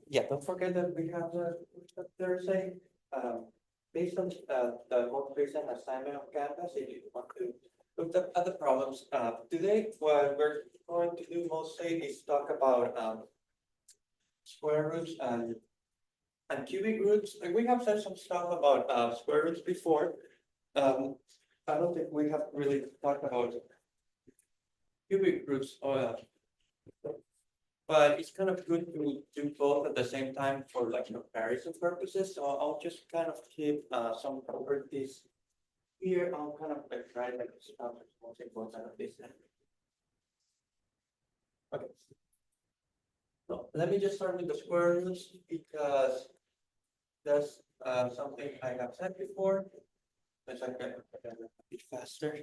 Yeah, don't forget that we have Thursday. Based on the most recent assignment on Canvas, if you want to look at other problems, today what we're going to do mostly is talk about square roots and cubic roots. And we have said some stuff about square roots before. I don't think we have really talked about cubic roots. But it's kind of good to do both at the same time for like comparison purposes. So I'll just kind of keep some properties here. I'll kind of like try like stuff that's most important of this. Okay. So let me just start with the square roots because that's something I have said before. Let's like get a bit faster.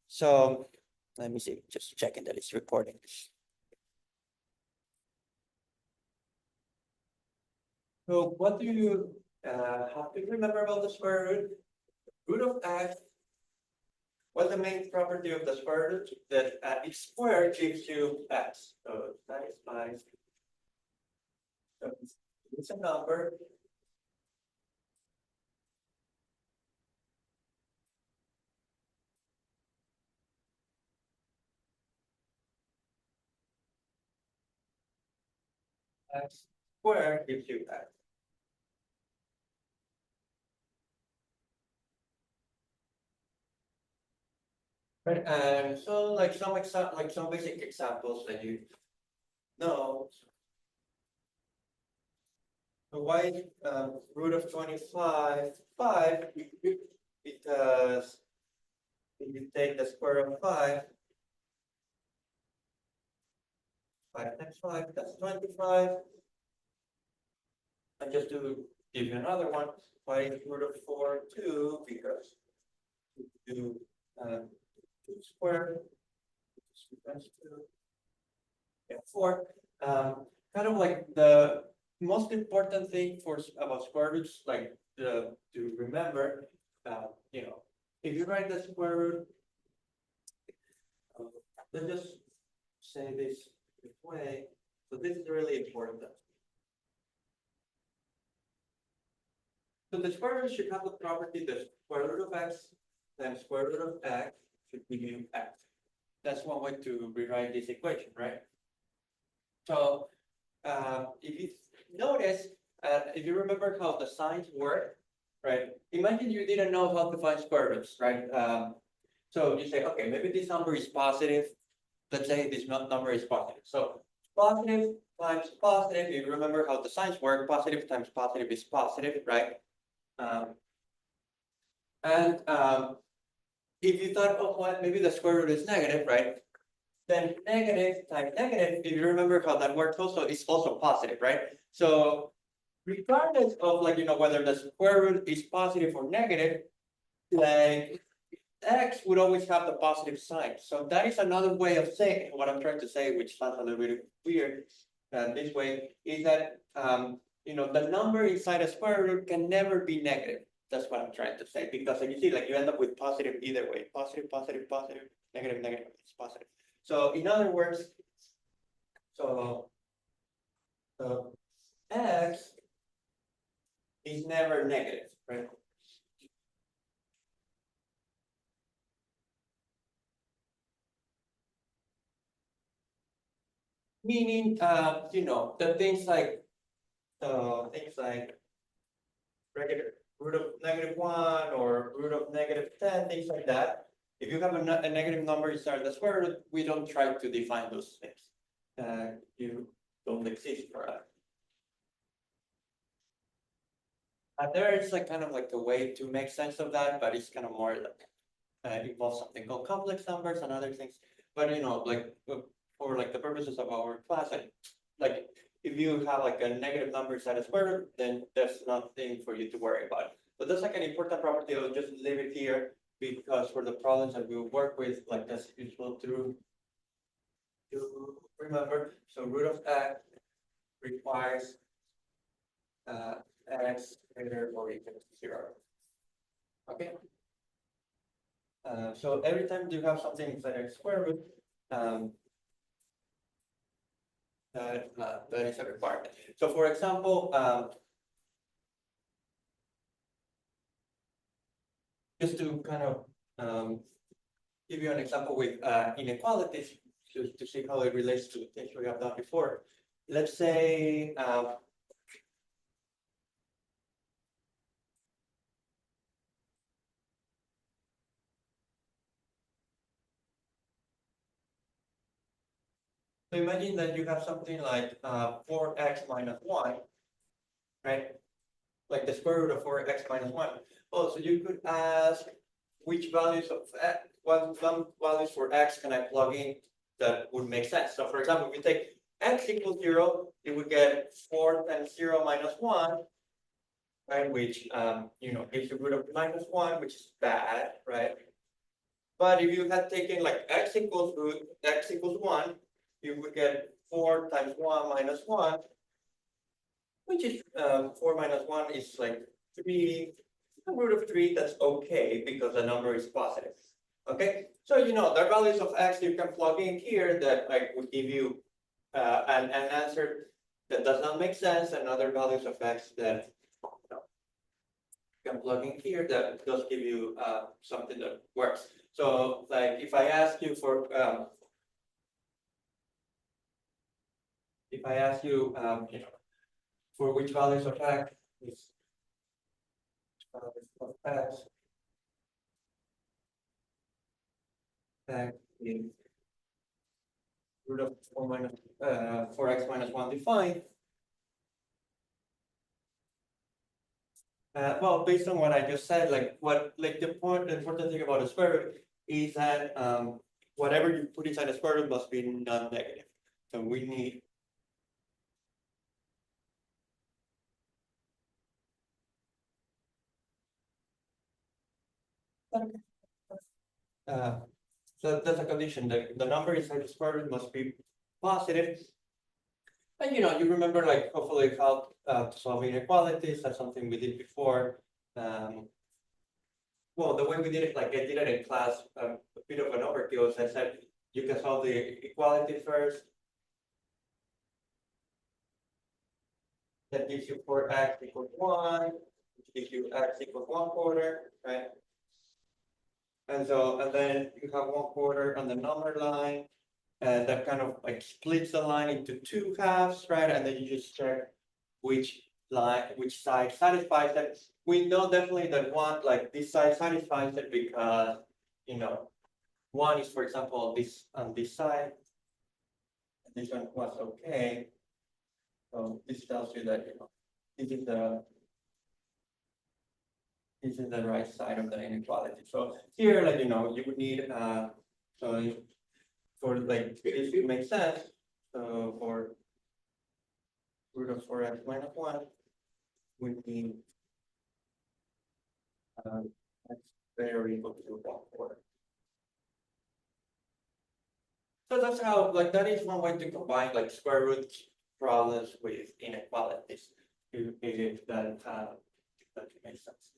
So let me see, just checking that it's recording. So what do you have to remember about the square root? Root of x, what's the main property of the square root? That each square gives you x. So that is fine. So it's a number. X squared gives you x. Right, and so like some basic examples that you know. So why root of 25, 5? Because if you take the square of 5 times 5, that's 25. And just to give you another one, why is root of 4 2? Because you do 2 squared, that's 2. Yeah, 4. Kind of like the most important thing about square roots, like to remember, you know, if you write the square root, let's just say this way. So this is really important. So the square root should have the property the square root of x times square root of x should give you x. That's one way to rewrite this equation, right? So if you notice, if you remember how the signs work, right? Imagine you didn't know how to find square roots, right? So you say, okay, maybe this number is positive. Let's say this number is positive. So positive times positive, you remember how the signs work, positive times positive is positive, right? If you thought, oh, well, maybe the square root is negative, right? Then negative times negative, if you remember how that works also, is also positive, right? So regardless of like, whether the square root is positive or negative, like x would always have the positive sign. So that is another way of saying what I'm trying to say, which sounds a little bit weird. This way is that, the number inside a square root can never be negative. That's what I'm trying to say, because like you see, like you end up with positive either way, positive, positive, positive, negative, negative, it's positive. So in other words, so x is never negative, right? Meaning, the things like root of -1 or root of -10, things like that. If you have a negative number inside the square root, we don't try to define those things. You don't exist for that. There is like kind of like a way to make sense of that, but it's kind of more like involves something called complex numbers and other things. But like for like the purposes of our class, like if you have like a negative number inside a square root, then there's nothing for you to worry about. But that's like an important property. I'll just leave it here because for the problems that we work with, like that's useful to remember. So root of x requires x greater or equal to 0. Okay. So every time you have something inside a square root, that is a requirement. So for example, just to kind of give you an example with inequalities to see how it relates to things we have done before. Let's say so imagine that you have something like 4x minus 1, right? Like the square root of 4x minus 1. Oh, so you could ask which values of x, what some values for x can I plug in that would make sense. So for example, if you take x equals 0, you would get 4 times 0 minus 1, right? Which gives you root of minus 1, which is bad, right? But if you had taken like x equals 1, you would get 4 times 1 minus 1, which is 4 minus 1 is like 3. The root of 3, that's okay because the number is positive. Okay, so there are values of x you can plug in here that would give you an answer that does not make sense, and other values of x that you can plug in here that does give you something that works. So like if I ask you for for which values of x is x is root of 4x minus 1 defined. Well, based on what I just said, the important thing about a square root is that whatever you put inside a square root must be non-negative. So we need so that's a condition. The number inside the square root must be positive. And you remember hopefully how to solve inequalities. That's something we did before. Well, the way we did it, like I did it in class, a bit of an overkill. As I said, you can solve the equality first. That gives you 4x equals 1, which gives you x equals 1/4, right? And then you have 1/4 on the number line, and that kind of splits the line into 2 halves, right? And then you just check which side satisfies it. We know definitely that this side satisfies it because 1 is, for example, this on this side. And this one was okay. So this tells you that this is the right side of the inequality. So here, you would need so for this to make sense. So for root of 4x minus 1, we need x greater or equal to 1/4. So that's how that is one way to combine square root problems with inequalities. If that makes sense.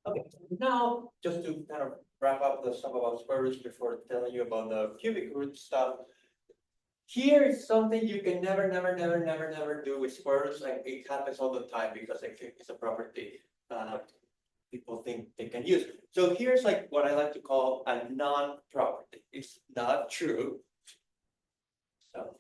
Okay, now just to kind of wrap up the stuff about square roots before telling you about the cubic root stuff. Here is something you can never do with square roots. Like it happens all the time because it's a property people think they can use. So here's what I like to call a non-property. It's not true. So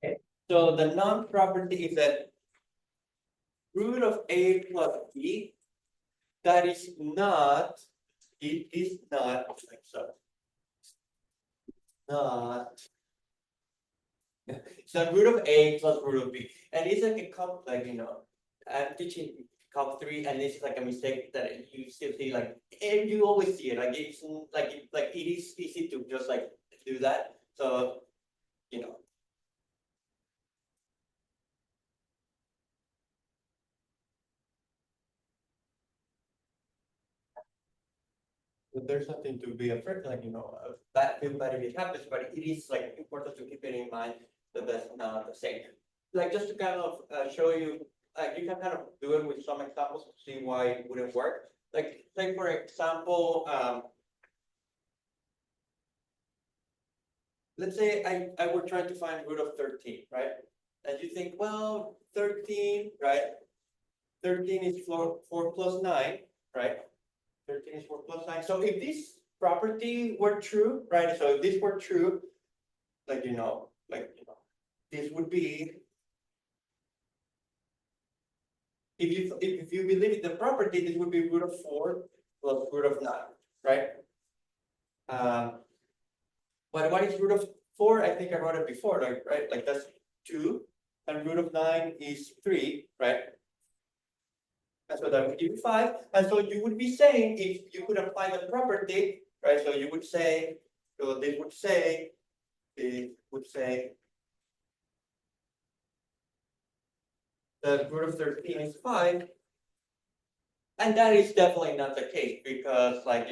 okay. So the non-property is that root of a plus b, that is not, it is not like so. Not so root of a plus root of b, and it's like a I'm teaching comp 3, and this is like a mistake that you still see and you always see it it's it is easy to just do that. So there's something to be afraid, like, that feel bad if it happens, but it is like important to keep it in mind that that's not the same. Like, just to kind of show you, you can kind of do it with some examples to see why it wouldn't work. Like, say for example, let's say I were trying to find root of 13, right? And you think, well, 13, right? 13 is 4 plus 9, right? 13 is 4 plus 9. So if this property were true, right? So if this were true, like, this would be, if you believe in the property, this would be root of 4 plus root of 9, right? But what is root of 4? I think I wrote it before, like, right? Like, that's 2, and root of 9 is 3, right? And so that would give you 5. And so you would be saying, if you could apply the property, right? So you would say, so this would say, the root of 13 is 5. And that is definitely not the case because, like,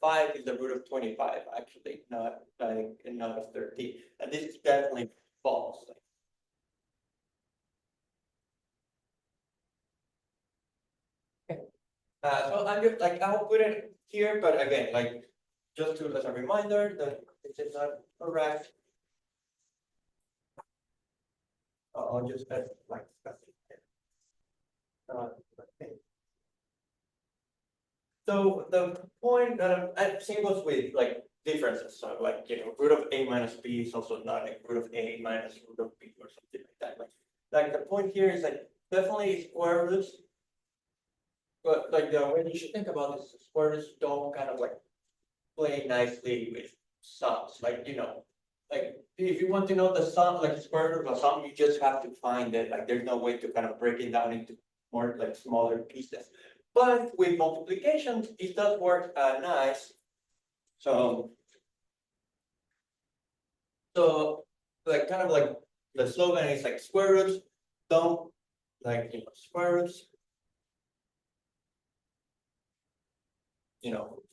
5 is the root of 25, actually, not of 13. And this is definitely false. Okay. So I'm just like, I'll put it here, but again, like, just to as a reminder that this is not correct. I'll just add like that. Okay. So the point that I'm same goes with like differences. So like, root of a minus b is also not like root of a minus root of b or something like that. Like the point here is like definitely square roots, but like the way you should think about this, square roots don't kind of like play nicely with sums. Like, like if you want to know the sum, like square root of a sum, you just have to find it. Like there's no way to kind of break it down into more like smaller pieces. But with multiplication, it does work nice. So, like kind of like the slogan is like square roots don't like square roots,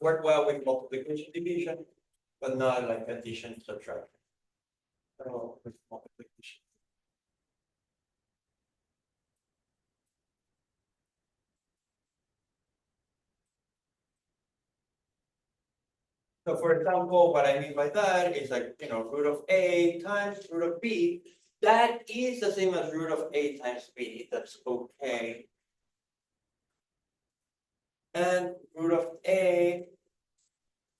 work well with multiplication division, but not like addition subtraction. So with multiplication. So for example, what I mean by that is like, root of a times root of b, that is the same as root of a times b, that's okay. And root of a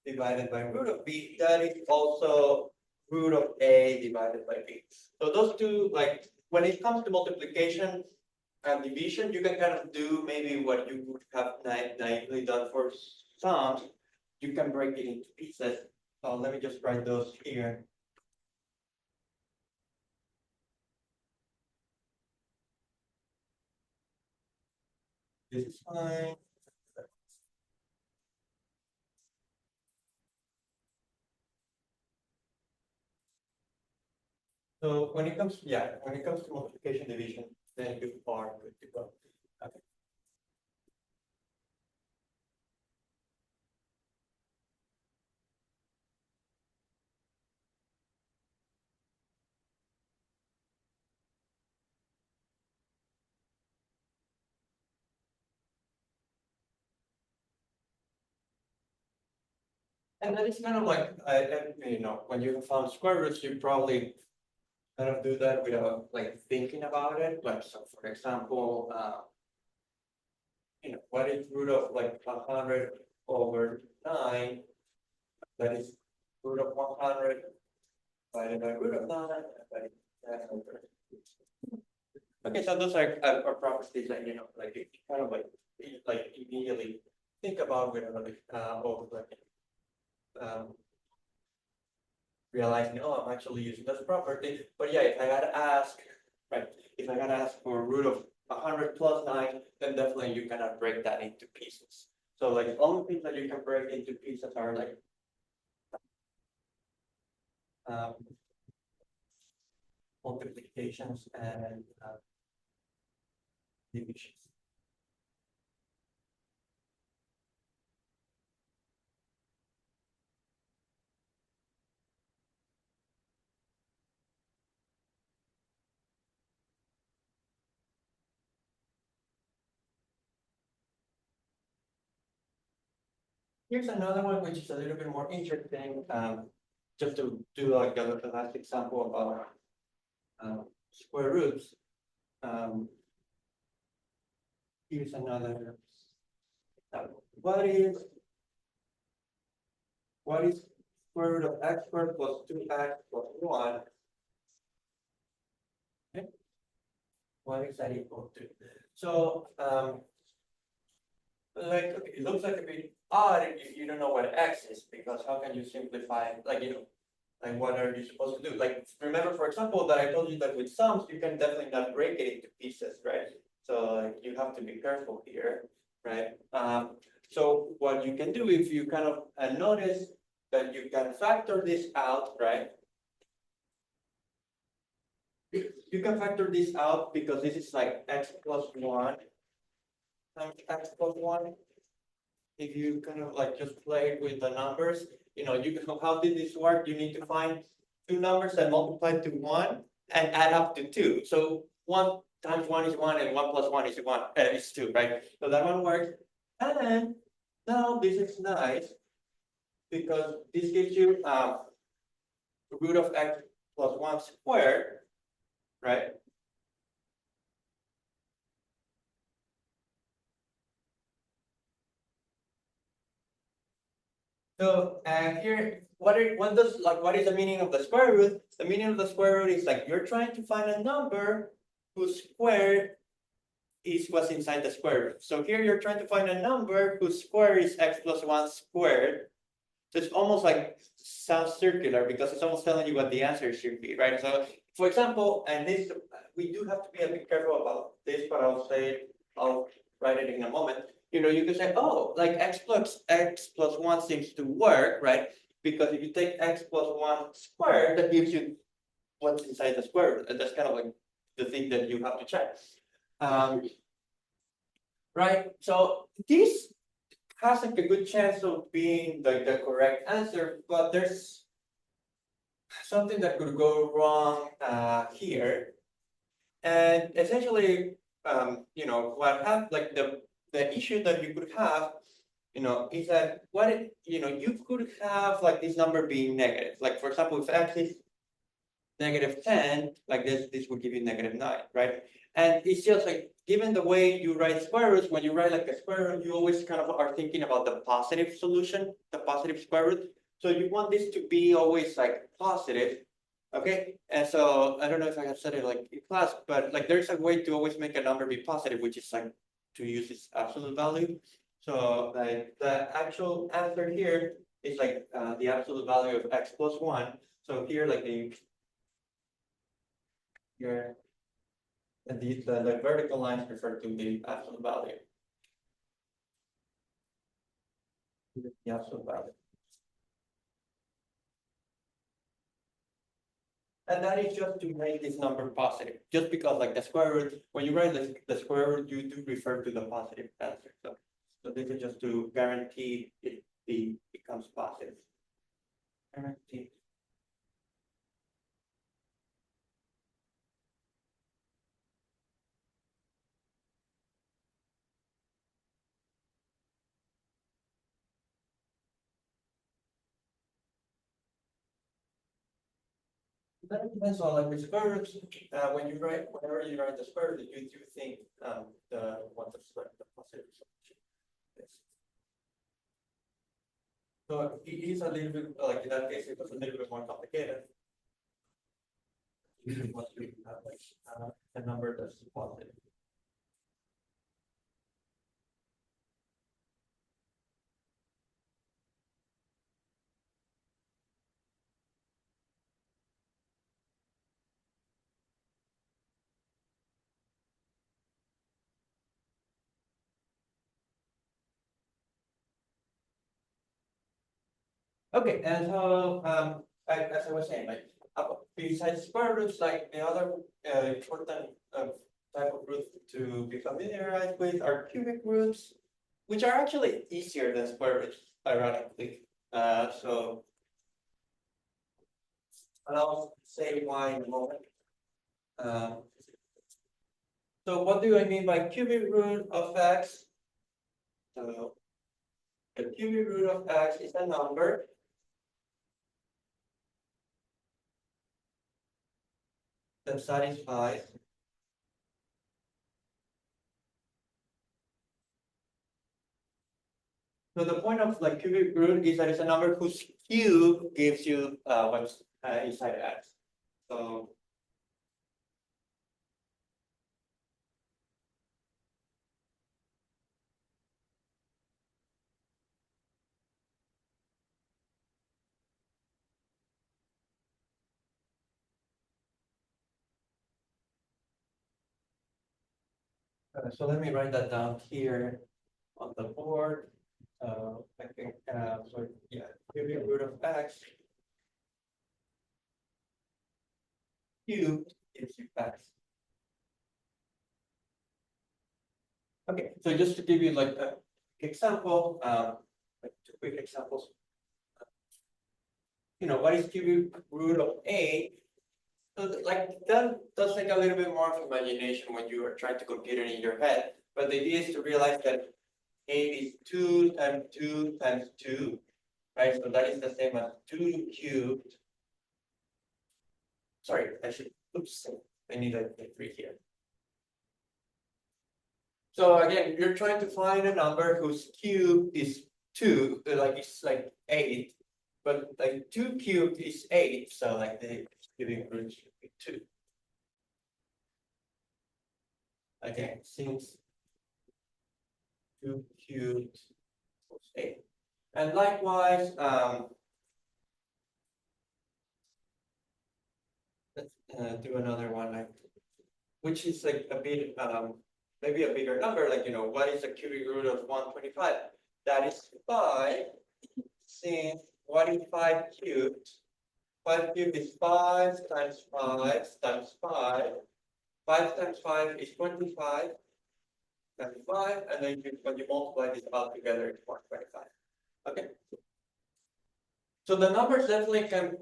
divided by root of b, that is also root of a divided by b. So those two, like, when it comes to multiplication and division, you can kind of do maybe what you would have naively done for sums. You can break it into pieces. So let me just write those here. This is fine. So when it comes to multiplication division, then you are good to go. Okay. And that is kind of like, when you found square roots, you probably kind of do that without like thinking about it. Like, so for example, what is root of like 100 over 9? That is root of 100 divided by root of 9. Okay, so those are properties that, like you kind of like immediately think about without realizing, oh, I'm actually using this property. But yeah, if I gotta ask, right, if I gotta ask for root of 100 plus 9, then definitely you cannot break that into pieces. So like the only things that you can break into pieces are like multiplications and divisions. Here's another one which is a little bit more interesting, just to do like the last example about square roots. Here's another example. What is square root of x squared plus 2x plus 1? Okay. What is that equal to? So like okay, it looks like a bit odd if you don't know what x is, because how can you simplify, like, like what are you supposed to do? Like, remember, for example, that I told you that with sums you can definitely not break it into pieces, right? So like, you have to be careful here, right? So what you can do, if you kind of notice that you can factor this out, right? You can factor this out because this is like x plus 1 times x plus 1. If you kind of like just play with the numbers, how did this work? You need to find two numbers that multiply to 1 and add up to 2. So 1 times 1 is 1 and 1 plus 1 is 1, is 2, right? So that one works. And now this is nice because this gives you root of x plus 1 squared, right? So here, what is the meaning of the square root? The meaning of the square root is like you're trying to find a number whose square is what's inside the square root. So here you're trying to find a number whose square is x plus 1 squared. So it's almost like sounds circular because it's almost telling you what the answer should be, right? So for example, and this we do have to be a bit careful about this, but I'll write it in a moment. You can say, oh, like x plus 1 seems to work, right? Because if you take x plus 1 squared, that gives you what's inside the square root. And that's kind of like the thing that you have to check. Right? So this has like a good chance of being the correct answer, but there's something that could go wrong here. And essentially, what have like the issue that you could have, is that you could have like this number being negative. Like for example, if x is -10, like this would give you -9, right? And it's just like, given the way you write square roots, when you write like a square root, you always kind of are thinking about the positive solution, the positive square root. So you want this to be always like positive, okay? And so I don't know if I have said it like in class, but like there's a way to always make a number be positive, which is like to use its absolute value. So like the actual answer here is like the absolute value of x plus 1. So here like here, and the vertical lines refer to the absolute value. The absolute value. And that is just to make this number positive, just because like the square root, when you write the square root, you do refer to the positive answer. So this is just to guarantee it becomes positive. Guarantee. That depends on like the square root. Whenever you write the square root, you do think what the positive solution is. So it is a little bit like in that case, it was a little bit more complicated. Usually, once we have like a number that's positive. Okay, and so as I was saying, like besides square roots, like the other important type of roots to be familiarized with are cubic roots, which are actually easier than square roots, ironically. So I'll say why in a moment. So what do I mean by cubic root of x? So the cubic root of x is a number that satisfies so the point of like cubic root is that it's a number whose cube gives you what's inside x. So so let me write that down here on the board. I think so yeah, cubic root of x cubed gives you x. Okay, so just to give you like a example, like two quick examples. What is cubic root of a? So like that does take a little bit more of imagination when you are trying to compute it in your head. But the idea is to realize that a is 2 times 2 times 2, right? So that is the same as 2 cubed. Sorry, oops, I need a 3 here. So again, you're trying to find a number whose cube is 2, like it's like 8, but like 2 cubed is 8, so like the cubic root should be 2. Again, since 2 cubed equals 8. And likewise, let's do another one, like, which is like a bit, maybe a bigger number, like, what is the cubic root of 125? That is 5, since what is 5 cubed? 5 cubed is 5 times 5 times 5. 5 times 5 is 25 times 5, and then when you multiply this all together, it's 125. Okay. So the numbers definitely can,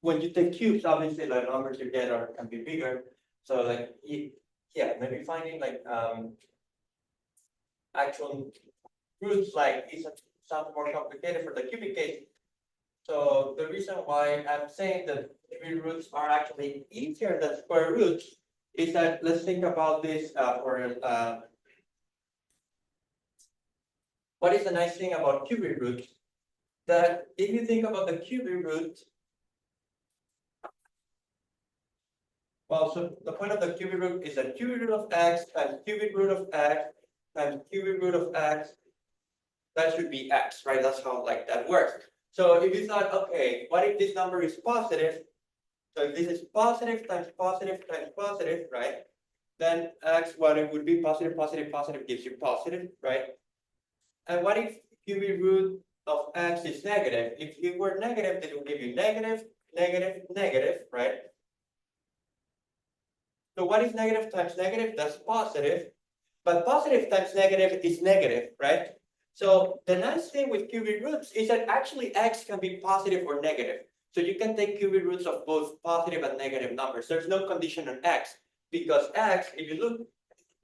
when you take cubes, obviously the numbers you get can be bigger. So like, yeah, maybe finding like actual roots like is sounds more complicated for the cubic case. So the reason why I'm saying that cubic roots are actually easier than square roots is that let's think about this what is the nice thing about cubic roots? That if you think about the cubic root, well, so the point of the cubic root is that cubic root of x times cubic root of x times cubic root of x, that should be x, right? That's how like that works. So if you thought, okay, what if this number is positive? So if this is positive times positive times positive, right? Then x, what it would be positive, positive, positive gives you positive, right? And what if cubic root of x is negative? If it were negative, it will give you negative, negative, negative, right? So what is negative times negative? That's positive. But positive times negative is negative, right? So the nice thing with cubic roots is that actually x can be positive or negative. So you can take cubic roots of both positive and negative numbers. There's no condition on x because x, if you look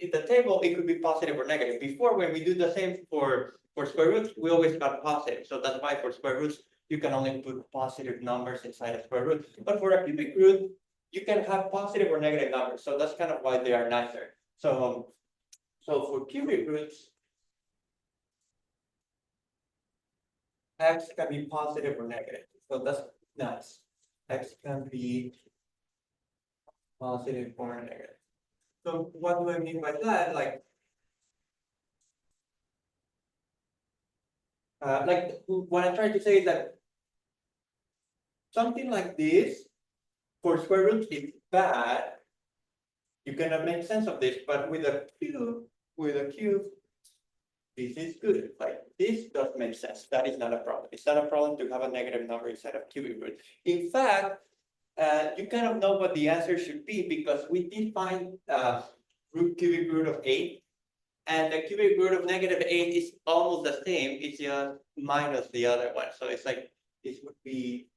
at the table, it could be positive or negative. Before, when we do the same for square roots, we always got positive. So that's why for square roots, you can only put positive numbers inside a square root. But for a cubic root, you can have positive or negative numbers. So that's kind of why they are nicer. So for cubic roots, x can be positive or negative. So that's nice. X can be positive or negative. So what do I mean by that? Like what I'm trying to say is that something like this for square roots is bad. You cannot make sense of this, but with a cube, this is good. Like this does make sense. That is not a problem. It's not a problem to have a negative number inside of cubic root. In fact, you kind of know what the answer should be because we did find cubic root of 8. And the cubic root of negative 8 is almost the same. It's just minus the other one. So it's like this would be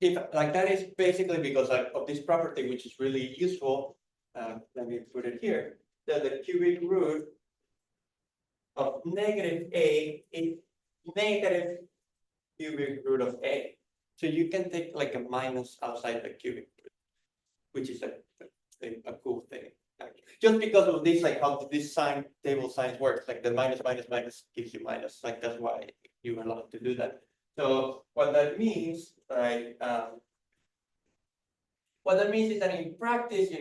if like that is basically because of this property, which is really useful. Let me put it here, that the cubic root of negative a is negative cubic root of a. So you can take like a minus outside the cubic root, which is a cool thing. Just because of this, like how this sign table signs works, like the minus minus minus gives you minus, like that's why you're allowed to do that. So what that means, right? What that means is that in practice, you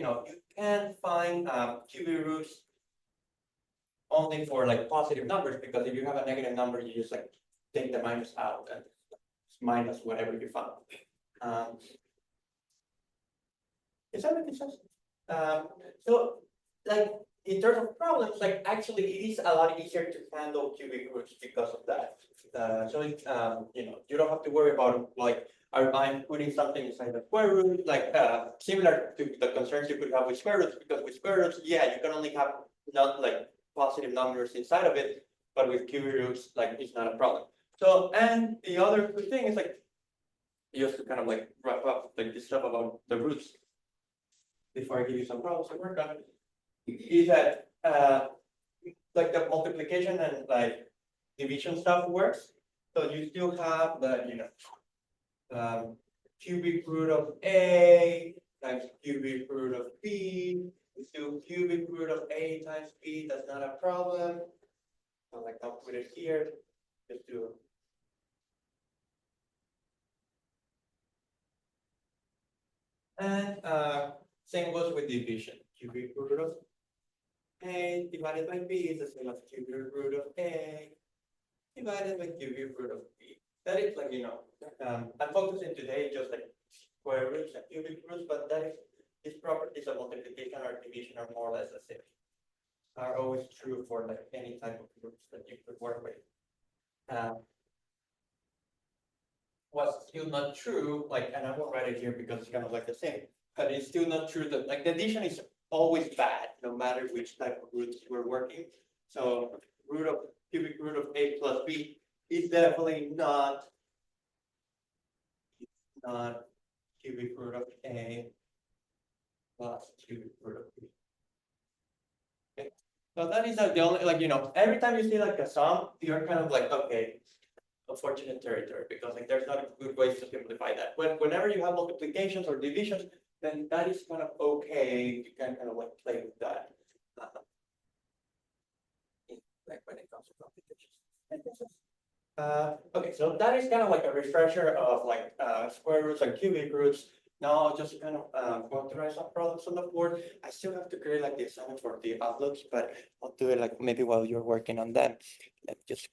can find cubic roots only for like positive numbers, because if you have a negative number, you just like take the minus out and minus whatever you found. Is that making sense? So like in terms of problems, like actually it is a lot easier to handle cubic roots because of that. So it, you don't have to worry about like, I'm putting something inside the square root, like similar to the concerns you could have with square roots, because with square roots, yeah, you can only have not like positive numbers inside of it, but with cubic roots, like it's not a problem. So, and the other good thing is like, just to kind of like wrap up like this stuff about the roots before I give you some problems to work on, is that like the multiplication and like division stuff works. So you still have the cubic root of a times cubic root of b. Still cubic root of a times b. That's not a problem. So like I'll put it here. Just do. And same goes with division. Cubic root of a divided by b is the same as cubic root of a divided by cubic root of b. That is like, I'm focusing today just like square roots and cubic roots, but that is, these properties of multiplication or division are more or less the same. Are always true for like any type of groups that you could work with. What's still not true, like, and I won't write it here because it's kind of like the same, but it's still not true that like the addition is always bad, no matter which type of roots we're working. So cubic root of a plus b is definitely not cubic root of a plus cubic root of b. Okay, so that is like the only, like, every time you see like a sum, you're kind of like, okay, unfortunate territory, because like there's not good ways to simplify that. Whenever you have multiplications or divisions, then that is kind of okay. You can kind of like play with that. Like when it comes to complications. Okay, so that is kind of like a refresher of like square roots and cubic roots. Now I'll just kind of go through some problems on the board. I still have to create like the assignment for the outlooks, but I'll do it like maybe while you're working on them. Let me just